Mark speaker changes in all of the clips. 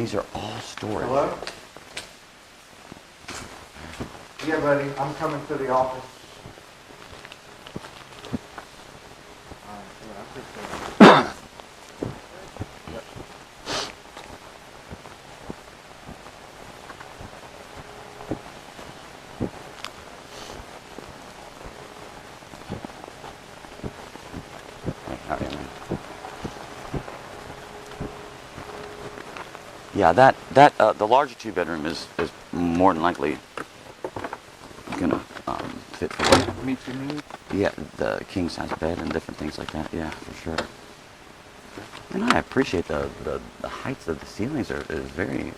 Speaker 1: these are all storage.
Speaker 2: Hello? Yeah, buddy, I'm coming to the office. Yeah, I appreciate it. Yep.
Speaker 1: Hey, how are you, man? Yeah, the larger 2-bedroom is more than likely gonna fit for what.
Speaker 2: Meet your needs?
Speaker 1: Yeah, the king size bed and different things like that. Yeah, for sure. And I appreciate the heights of the ceilings is very.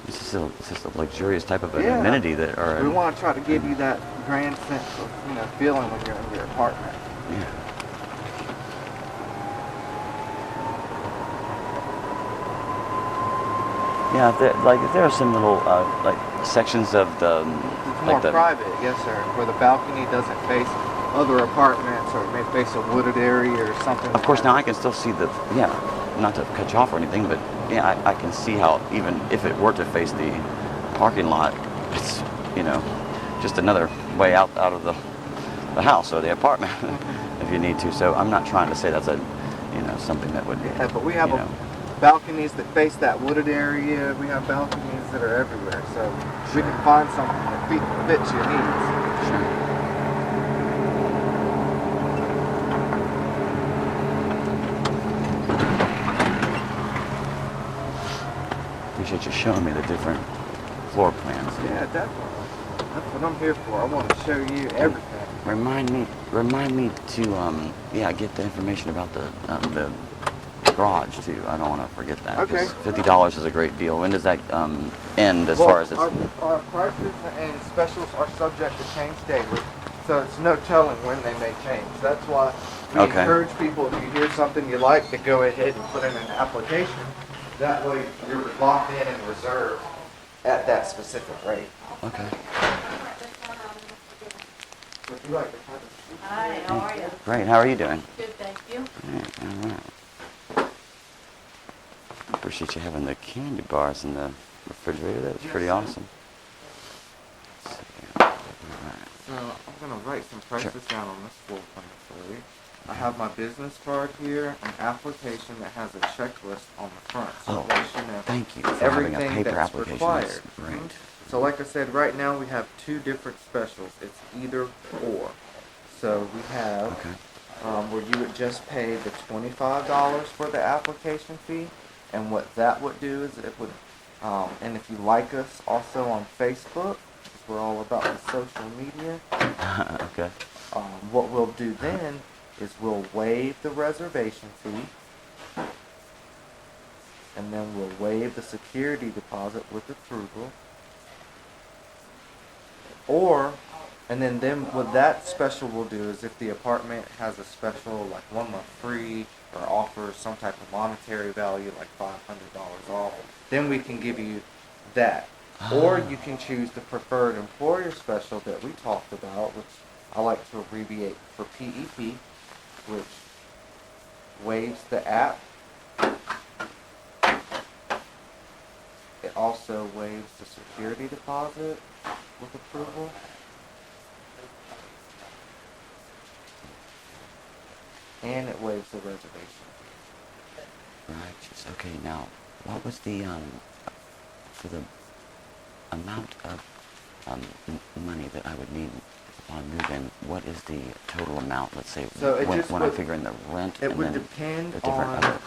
Speaker 1: It's just a luxurious type of an amenity that are.
Speaker 2: We want to try to give you that grand sense of feeling when you're in your apartment.
Speaker 1: Yeah. Yeah, if there are some little like sections of the.
Speaker 2: It's more private, yes, sir. Where the balcony doesn't face other apartments, or it may face a wooded area or something.
Speaker 1: Of course, now I can still see not to cut you off or anything, but yeah, I can see how even if it were to face the parking lot, it's just another way out of the house or the apartment if you need to. So I'm not trying to say that's something that would.
Speaker 2: Yeah, but we have balconies that face that wooded area. We have balconies that are everywhere, so we can find something that fits your needs.
Speaker 1: Sure. Appreciate you showing me the different floor plans.
Speaker 2: Yeah, definitely. That's what I'm here for. I want to show you everything.
Speaker 1: Remind me to get the information about the garage too. I don't want to forget that.
Speaker 2: Okay.
Speaker 1: $50 is a great deal. When does that end as far as it's?
Speaker 2: Our prices and specials are subject to change daily, so it's no telling when they may change. That's why we encourage people, if you hear something you like, to go ahead and put in an application. That way you're locked in and reserved at that specific rate.
Speaker 1: Okay.
Speaker 2: Would you like to have
Speaker 3: Hi, how are you?
Speaker 1: Great. How are you doing?
Speaker 3: Good, thank you.
Speaker 1: All right. Appreciate you having the candy bars in the refrigerator. That was pretty awesome. Let's see. All right.
Speaker 2: So I'm going to write some prices down on this floor plan for you. I have my business card here, an application that has a checklist on the front. So it lets you know
Speaker 1: thank you for
Speaker 2: everything
Speaker 1: having a paper
Speaker 2: that's
Speaker 1: application.
Speaker 2: required.
Speaker 1: That's great.
Speaker 2: So like I said, right now we have two different specials. It's either or. So we have where you would just pay the $25 for the application fee. And what that would do is it would, and if you like us also on Facebook, because we're all about the social media.
Speaker 1: Okay.
Speaker 2: What we'll do then is we'll waive the reservation fee, and then we'll waive the security deposit with approval. And then what that special will do is if the apartment has a special like 1 month free or offers some type of monetary value like $500 off, then we can give you that. Or you can choose the preferred employer special that we talked about, which I like to abbreviate for PEP, which waives the app. It also waives the security deposit with approval. And it waives the reservation.
Speaker 1: Right. Okay. Now, what was the for the amount of money that I would need upon move-in? What is the total amount? Let's say when I figure in the rent.
Speaker 2: It
Speaker 1: and
Speaker 2: would
Speaker 1: then
Speaker 2: depend
Speaker 1: the different
Speaker 2: on
Speaker 1: other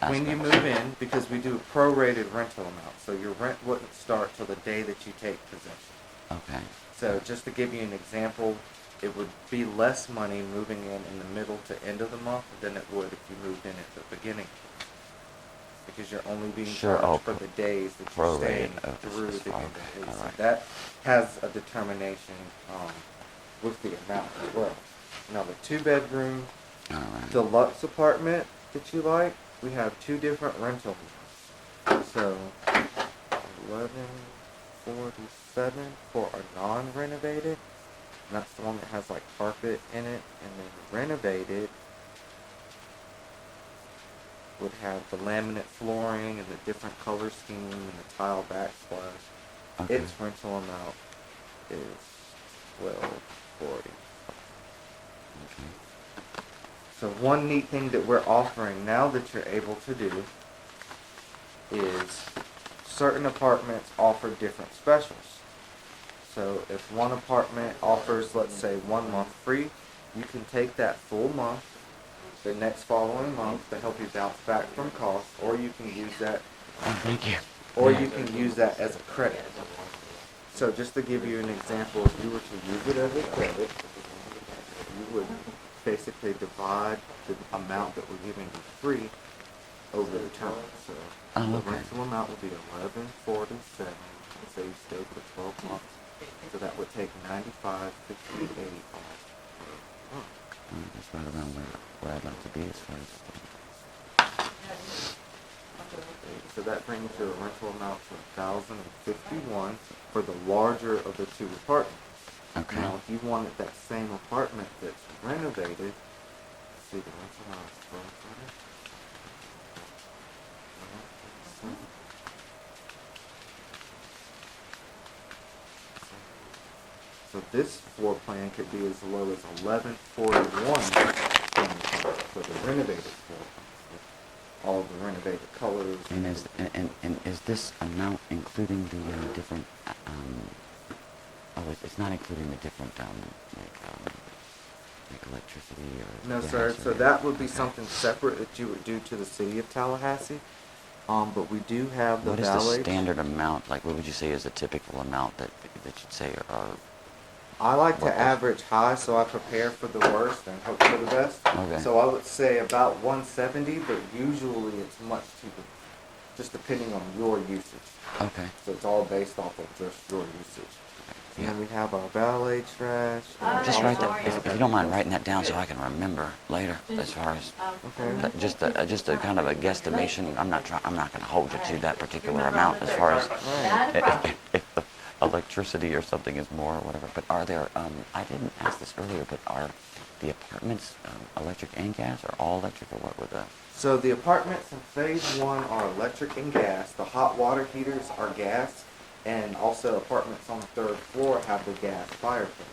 Speaker 2: when you
Speaker 1: aspects.
Speaker 2: move in, because we do a prorated rental amount. So your rent wouldn't start till the day that you take possession.
Speaker 1: Okay.
Speaker 2: So just to give you an example, it would be less money moving in the middle to end of the month than it would if you moved in at the beginning. Because you're only being charged for the days that you're staying through the end of the lease.
Speaker 1: Right.
Speaker 2: So that has a determination with the amount as well. Now the 2-bedroom deluxe apartment that you like, we have two different rental amounts. So $1147 for a non-renovated. And that's the one that has like carpet in it, and then renovated would have the laminate flooring and the different color scheme and the tile backsplash.
Speaker 1: Okay.
Speaker 2: Its rental amount is $12.40.
Speaker 1: Okay.
Speaker 2: So one neat thing that we're offering now that you're able to do is certain apartments offer different specials. So if one apartment offers, let's say, 1 month free, you can take that full month, the next following month, to help you bounce back from cost, or you can use that,
Speaker 1: Oh, thank you.
Speaker 2: or you can use that as a credit. So just to give you an example, if you were to use it as a credit, you would basically divide the amount that we're giving you free over the term. So
Speaker 1: Oh,
Speaker 2: the
Speaker 1: okay.
Speaker 2: rental amount would be $11.47. Say you stay for 12 months, so that would take $95.58 off.
Speaker 1: That's right around where I'd like to be as far as.
Speaker 2: So that brings your rental amount to $1,051 for the larger of the two apartments.
Speaker 1: Okay.
Speaker 2: Now, if you wanted that same apartment that's renovated, see the rental amount is $1,240. So this floor plan could be as low as $11.41 for the renovated floor plan, with all the renovated colors.
Speaker 1: And is this amount including the different? It's not including the different like electricity or.
Speaker 2: No,
Speaker 1: gas
Speaker 2: sir.
Speaker 1: or
Speaker 2: So that would be something separate that you would do to the city of Tallahassee. But we do have the
Speaker 1: What is the
Speaker 2: valet.
Speaker 1: standard amount? Like, what would you say is the typical amount that you'd say are?
Speaker 2: I like to
Speaker 1: What is-
Speaker 2: average high, so I prepare for the worst and hope for the best.
Speaker 1: Okay.
Speaker 2: So I would say about 170, but usually it's much cheaper, just depending on your usage.
Speaker 1: Okay.
Speaker 2: So it's all based off of just your usage. And then
Speaker 1: Yeah.
Speaker 2: we have our valet trash.
Speaker 1: Just write that, if you don't mind writing that down so I can remember later, as far as
Speaker 2: Okay.
Speaker 1: just a kind of a guesstimation. I'm not going to hold you to that particular amount as far as
Speaker 2: Right.
Speaker 1: if the electricity or something is more or whatever. But are there? I didn't ask this earlier, but are the apartments electric and gas, or all electric, or what would the?
Speaker 2: So the apartments in phase 1 are electric and gas. The hot water heaters are gas. And also apartments on the 3rd floor have the gas fireplace.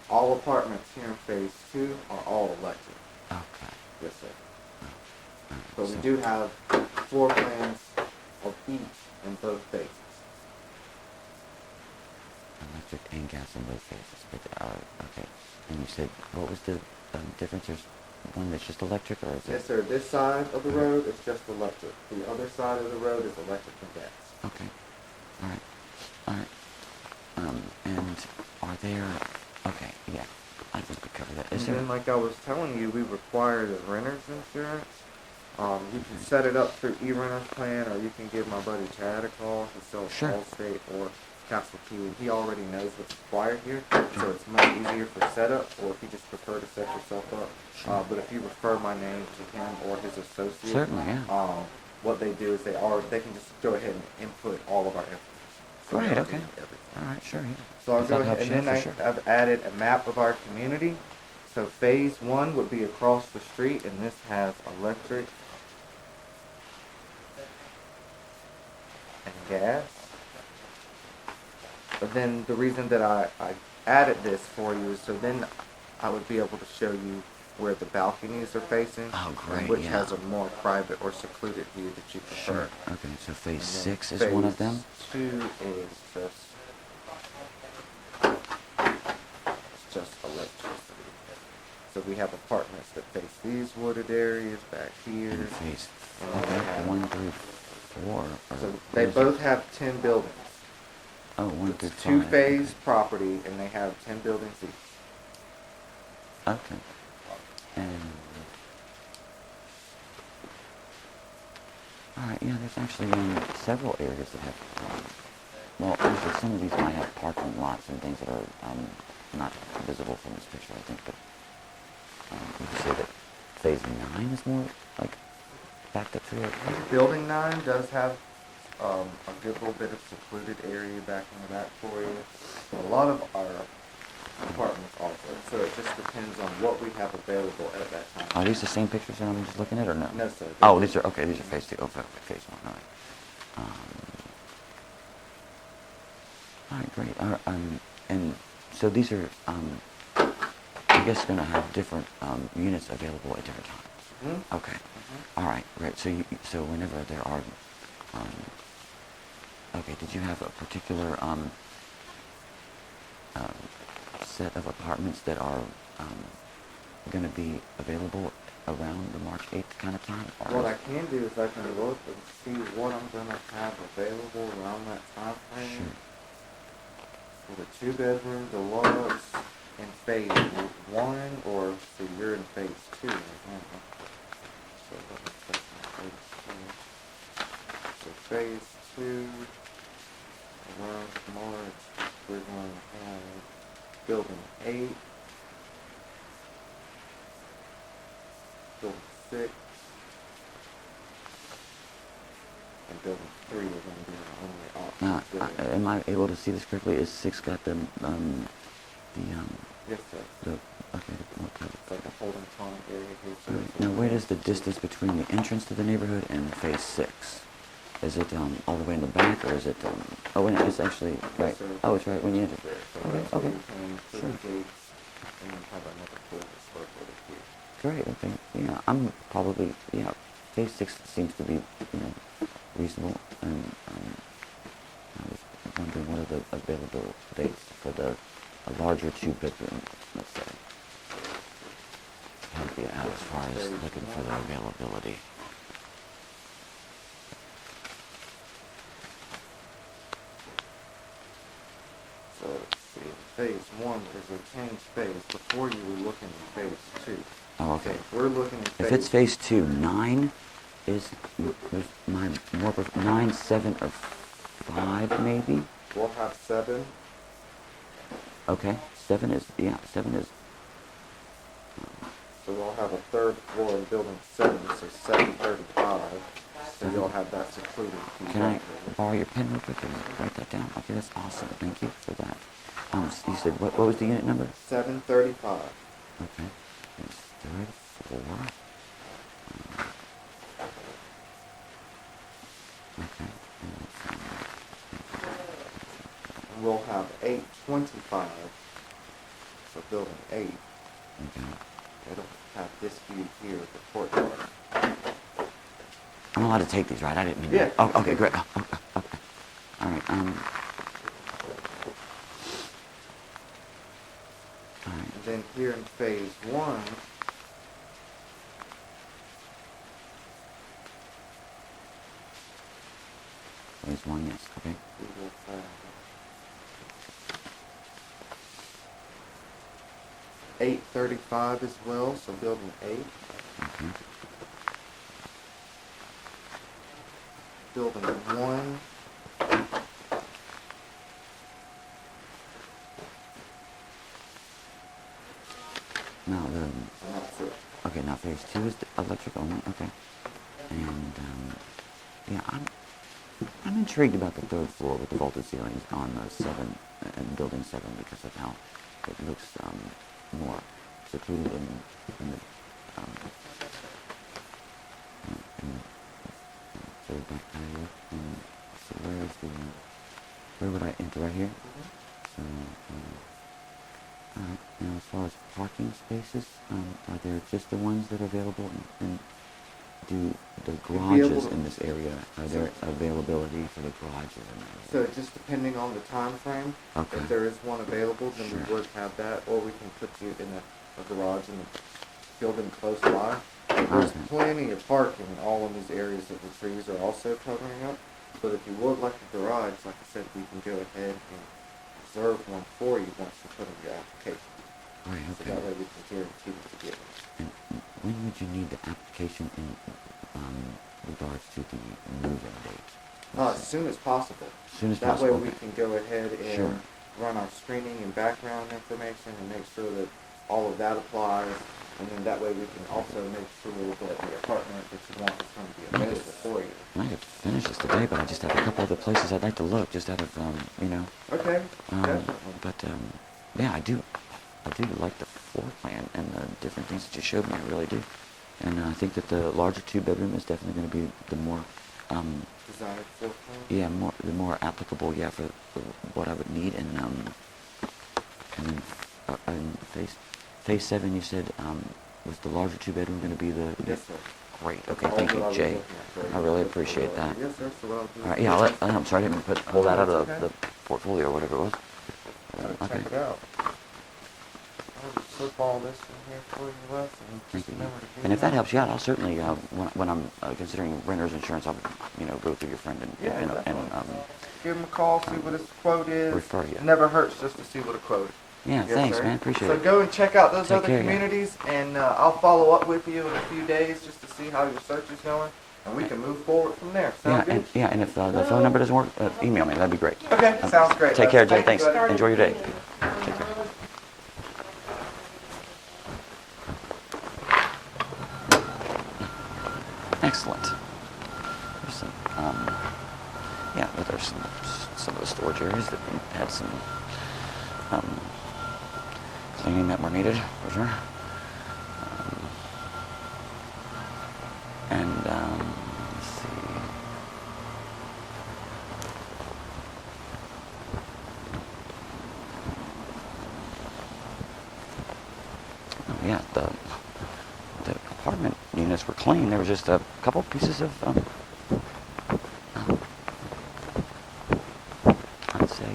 Speaker 2: All apartments here in phase 2 are all electric.
Speaker 1: Okay.
Speaker 2: Yes, sir.
Speaker 1: Oh,
Speaker 2: But we do have floor plans of each in both phases.
Speaker 1: Electric and gas in both phases. But okay. And you said what was the difference? There's one that's just electric, or is it?
Speaker 2: Yes, sir. This side of the road is just electric. The other side of the road is electric and gas.
Speaker 1: Okay. All right. All right. And are there? Okay. Yeah. I think we covered that.
Speaker 2: And
Speaker 1: Is there?
Speaker 2: then, like I was telling you, we require the renter's insurance. You can set it up through eRenter's plan, or you can give my buddy Chad a call. He sells
Speaker 1: Sure.
Speaker 2: Allstate or Castle Key. He already knows what's required here, so it's much easier for setup. Or if you just prefer to set yourself up,
Speaker 1: Sure.
Speaker 2: but if you refer my name to him or his associate,
Speaker 1: Certainly, yeah.
Speaker 2: what they do is they can just go ahead and input all of our information. So
Speaker 1: Right.
Speaker 2: they'll
Speaker 1: Okay.
Speaker 2: do everything.
Speaker 1: All right. Sure. Yeah.
Speaker 2: So I'll
Speaker 1: If
Speaker 2: go
Speaker 1: that
Speaker 2: ahead,
Speaker 1: helps
Speaker 2: and
Speaker 1: you,
Speaker 2: then
Speaker 1: for sure.
Speaker 2: I've added a map of our community. So phase 1 would be across the street, and this has electric and gas. But then the reason that I added this for you is so then I would be able to show you where the balconies are facing,
Speaker 1: Oh, great,
Speaker 2: which
Speaker 1: yeah.
Speaker 2: has a more private or secluded view that you prefer.
Speaker 1: Sure. Okay. So phase
Speaker 2: And then
Speaker 1: 6 is one of them.
Speaker 2: Phase 2 is just electricity. So we have apartments that face these wooded areas back here.
Speaker 1: And phase.
Speaker 2: And then we
Speaker 1: Okay.
Speaker 2: have-
Speaker 1: 1 through 4.
Speaker 2: So they both have 10 buildings.
Speaker 1: Oh, 1 through
Speaker 2: It's
Speaker 1: 5.
Speaker 2: two-phase property, and they have 10 buildings each.
Speaker 1: Okay. And all right, yeah, there's actually several areas that have. Well, actually, some of these might have parking lots and things that are not visible from this picture, I think. But would you say that phase 9 is more like backed up to it?
Speaker 2: Building 9 does have a good little bit of secluded area back in the back for you. A lot of our apartments also. So it just depends on what we have available at that time.
Speaker 1: Are these the same pictures that I'm just looking at, or no?
Speaker 2: No, sir.
Speaker 1: Oh, these are, okay, these are phase 2. Okay, phase 1, all right. All right, great. And so these are, I guess, going to have different units available at different times.
Speaker 2: Mm-hmm.
Speaker 1: Okay. All right, great. So whenever there are, okay, did you have a particular set of apartments that are going to be available around the March 8th kind of time?
Speaker 2: What I can do is I can look and see what I'm going to have available around that time frame.
Speaker 1: Sure.
Speaker 2: For the 2-bedroom deluxe in phase 1, or so you're in phase 2 right now. So let me check my phase 2. So phase 2, around March, we're going to have building 8, building 6, and building 3 are going to be our only options.
Speaker 1: Now, am I able to see this correctly? Is 6 got the
Speaker 2: Yes, sir.
Speaker 1: okay,
Speaker 2: It's like a holding pond area here. So
Speaker 1: now, where is the distance between the entrance to the neighborhood and phase 6? Is it all the way in the back, or is it? Oh, wait, it's actually right.
Speaker 2: Sir.
Speaker 1: Oh, it's right when you enter.
Speaker 2: So
Speaker 1: Okay,
Speaker 2: that's where
Speaker 1: okay.
Speaker 2: you come through
Speaker 1: Sure.
Speaker 2: the gates, and then have another 4 square foot here.
Speaker 1: Great. Okay. Yeah, I'm probably phase 6 seems to be reasonable, and I was wondering what are the available dates for a larger 2-bedroom, let's say. Help you out as far as looking for the availability.
Speaker 2: So let's see, phase 1 is a change phase. Before you were looking in phase 2.
Speaker 1: Oh, okay.
Speaker 2: So we're looking in phase.
Speaker 1: If it's phase 2, 9 is my more 9, 7, or 5 maybe.
Speaker 2: We'll have 7.
Speaker 1: Okay, 7 is 7 is.
Speaker 2: So we'll have a 3rd floor in building 7, so 735. So you'll have that secluded.
Speaker 1: Can I borrow your pen real quick and write that down? Okay, that's awesome. Thank you for that. You said what was the unit number?
Speaker 2: 735.
Speaker 1: Okay, it's 3rd floor. Okay.
Speaker 2: And we'll have 825. So building 8.
Speaker 1: Okay.
Speaker 2: It'll have this view here of the courtyard.
Speaker 1: I'm allowed to take these, right? I didn't mean
Speaker 2: Yeah.
Speaker 1: to. Oh, okay, great. Oh, okay. All right. All right.
Speaker 2: And then here in phase 1,
Speaker 1: Phase 1, yes. Okay.
Speaker 2: we will have 835 as well, so building 8.
Speaker 1: Okay.
Speaker 2: Building 1.
Speaker 1: Now
Speaker 2: And that's it.
Speaker 1: okay. Now phase 2 is the electric only. Okay. And yeah, I'm intrigued about the 3rd floor with the vaulted ceilings on the 7 and building 7 because of how it looks more secluded in the third back patio. And so where would I enter right here? So all right. Now as far as parking spaces, are there just the ones that are available? And do the garages in this area, are there availability for the garages in there?
Speaker 2: So just depending on the time frame,
Speaker 1: Okay.
Speaker 2: if there is one available, then
Speaker 1: Sure.
Speaker 2: we would have that, or we can put you in a garage in the building close by. There's
Speaker 1: Okay.
Speaker 2: plenty of parking all in these areas that the trees are also covering up. But if you would like a garage, like I said, we can go ahead and reserve one for you once you put in your application.
Speaker 1: Right,
Speaker 2: So
Speaker 1: okay.
Speaker 2: that way we can guarantee that you get one.
Speaker 1: And when would you need the application in regards to the move-in date?
Speaker 2: As soon as possible.
Speaker 1: As soon as
Speaker 2: That
Speaker 1: possible,
Speaker 2: way we
Speaker 1: okay.
Speaker 2: can go ahead and
Speaker 1: Sure.
Speaker 2: run our screening and background information and make sure that all of that applies. And then that way we can also make sure that the apartment that you want is going to be available for you.
Speaker 1: I could finish this today, but I just have a couple other places I'd like to look, just out of,
Speaker 2: Okay,
Speaker 1: Um,
Speaker 2: definitely.
Speaker 1: but yeah, I do. I do like the floor plan and the different things that you showed me. I really do. And I think that the larger 2-bedroom is definitely going to be the more,
Speaker 2: Desired floor plan?
Speaker 1: yeah, the more applicable, yeah, for what I would need. And then in phase 7, you said, was the larger 2-bedroom going to be the?
Speaker 2: Yes, sir.
Speaker 1: Great. Okay, thank you, Jay. I really appreciate that.
Speaker 2: Yes, sir. So what I'll do
Speaker 1: All right,
Speaker 2: is
Speaker 1: yeah, I'm sorry, I didn't pull that out of
Speaker 2: Okay.
Speaker 1: the portfolio or whatever it was.
Speaker 2: check
Speaker 1: Okay.
Speaker 2: it out. I'll just slip all this in here for you, Wes, and
Speaker 1: Thank
Speaker 2: just
Speaker 1: you.
Speaker 2: remember to do
Speaker 1: And if that
Speaker 2: that.
Speaker 1: helps you out, I'll certainly, when I'm considering renter's insurance, I'll, go through your friend and,
Speaker 2: Yeah,
Speaker 1: and
Speaker 2: definitely. Give him a call, see what his quote is.
Speaker 1: refer you.
Speaker 2: It never hurts just to see what a quote is.
Speaker 1: Yeah,
Speaker 2: Yes,
Speaker 1: thanks,
Speaker 2: sir.
Speaker 1: man. Appreciate
Speaker 2: So
Speaker 1: it.
Speaker 2: go and check out those
Speaker 1: Take
Speaker 2: other
Speaker 1: care, yeah.
Speaker 2: communities, and I'll follow up with you in a few days just to see how your search is going, and we can move forward from there. Sound good?
Speaker 1: And if the phone number doesn't work, email me. That'd be great.
Speaker 2: Okay, sounds great.
Speaker 1: Take care, Jay.
Speaker 2: Thank you,
Speaker 1: Thanks.
Speaker 2: buddy.
Speaker 1: Enjoy your day. Take care. Excellent. There's some, but there's some of the storage areas that had some cleaning that were needed, for sure. Let's see. Oh yeah, the apartment units were clean. There was just a couple pieces of I'd say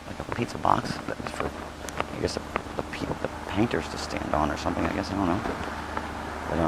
Speaker 1: like a pizza box that was for, I guess, the painters to stand on or something. I guess, I don't know. But